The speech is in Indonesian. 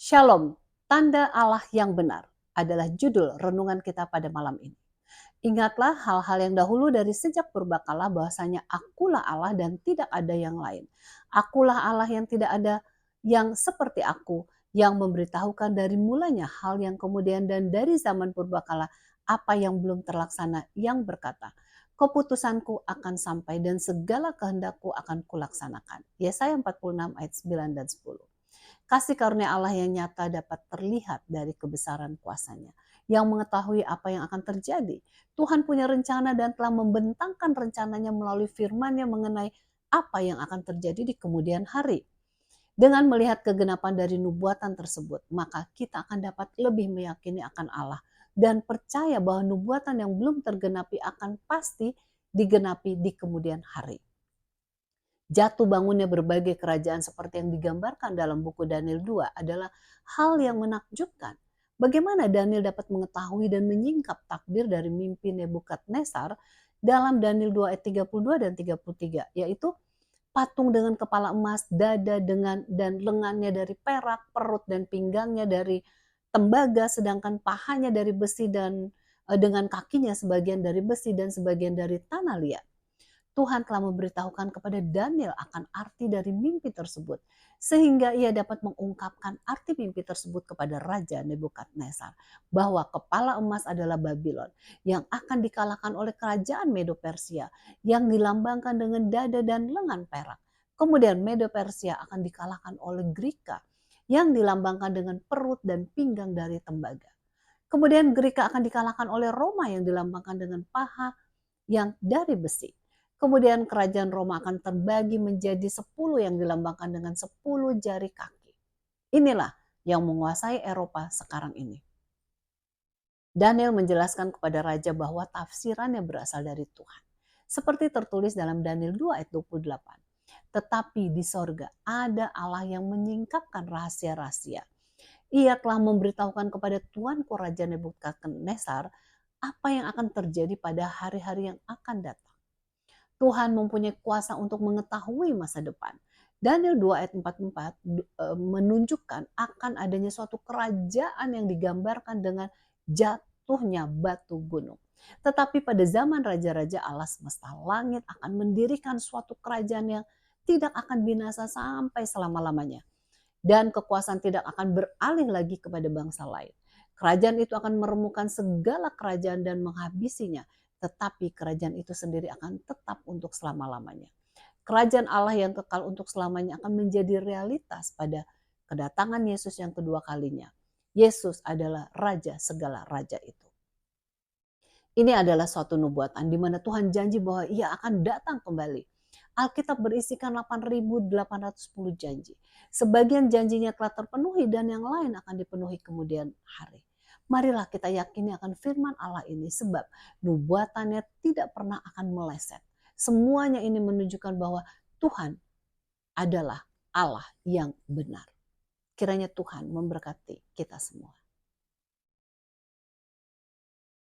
Shalom, tanda Allah yang benar adalah judul renungan kita pada malam ini. Ingatlah hal-hal yang dahulu dari sejak purbakala bahwasanya akulah Allah dan tidak ada yang lain. Akulah Allah yang tidak ada yang seperti aku, yang memberitahukan dari mulanya hal yang kemudian dan dari zaman purbakala apa yang belum terlaksana, yang berkata, keputusanku akan sampai dan segala kehendakku akan kulaksanakan. Yesaya 46 ayat 9 dan 10. Kasih karunia Allah yang nyata dapat terlihat dari kebesaran kuasanya, yang mengetahui apa yang akan terjadi. Tuhan punya rencana dan telah membentangkan rencananya melalui firman-Nya mengenai apa yang akan terjadi di kemudian hari. Dengan melihat kegenapan dari nubuatan tersebut, maka kita akan dapat lebih meyakini akan Allah dan percaya bahwa nubuatan yang belum tergenapi akan pasti digenapi di kemudian hari. Jatuh bangunnya berbagai kerajaan seperti yang digambarkan dalam buku Daniel 2 adalah hal yang menakjubkan. Bagaimana Daniel dapat mengetahui dan menyingkap takbir dari mimpi Nebukadnezar dalam Daniel 2 ayat 32 dan 33, yaitu patung dengan kepala emas, dada dengan dan lengannya dari perak, perut dan pinggangnya dari tembaga, sedangkan pahanya dari besi dan dengan kakinya sebagian dari besi dan sebagian dari tanah liat. Tuhan telah memberitahukan kepada Daniel akan arti dari mimpi tersebut, sehingga ia dapat mengungkapkan arti mimpi tersebut kepada Raja Nebukadnezar, bahwa kepala emas adalah Babylon yang akan dikalahkan oleh kerajaan Medo Persia yang dilambangkan dengan dada dan lengan perak. Kemudian Medo Persia akan dikalahkan oleh Grika yang dilambangkan dengan perut dan pinggang dari tembaga. Kemudian Grika akan dikalahkan oleh Roma yang dilambangkan dengan paha yang dari besi. Kemudian kerajaan Roma akan terbagi menjadi 10 yang dilambangkan dengan 10 jari kaki. Inilah yang menguasai Eropa sekarang ini. Daniel menjelaskan kepada raja bahwa tafsirannya berasal dari Tuhan. Seperti tertulis dalam Daniel 2 ayat 28. Tetapi di sorga ada Allah yang menyingkapkan rahasia-rahasia. Ia telah memberitahukan kepada tuanku Raja Nebukadnezar apa yang akan terjadi pada hari-hari yang akan datang. Tuhan mempunyai kuasa untuk mengetahui masa depan. Daniel 2 ayat 44 menunjukkan akan adanya suatu kerajaan yang digambarkan dengan jatuhnya batu gunung. Tetapi pada zaman raja-raja Allah semesta langit akan mendirikan suatu kerajaan yang tidak akan binasa sampai selama-lamanya. Dan kekuasaan tidak akan beralih lagi kepada bangsa lain. Kerajaan itu akan meremukkan segala kerajaan dan menghabisinya, tetapi kerajaan itu sendiri akan tetap untuk selama-lamanya. Kerajaan Allah yang kekal untuk selamanya akan menjadi realitas pada kedatangan Yesus yang kedua kalinya. Yesus adalah Raja segala raja itu. Ini adalah suatu nubuatan di mana Tuhan janji bahwa Ia akan datang kembali. Alkitab berisikan 8.810 janji. Sebagian janjinya telah terpenuhi dan yang lain akan dipenuhi kemudian hari. Marilah kita yakini akan firman Allah ini sebab nubuatannya tidak pernah akan meleset. Semuanya ini menunjukkan bahwa Tuhan adalah Allah yang benar. Kiranya Tuhan memberkati kita semua.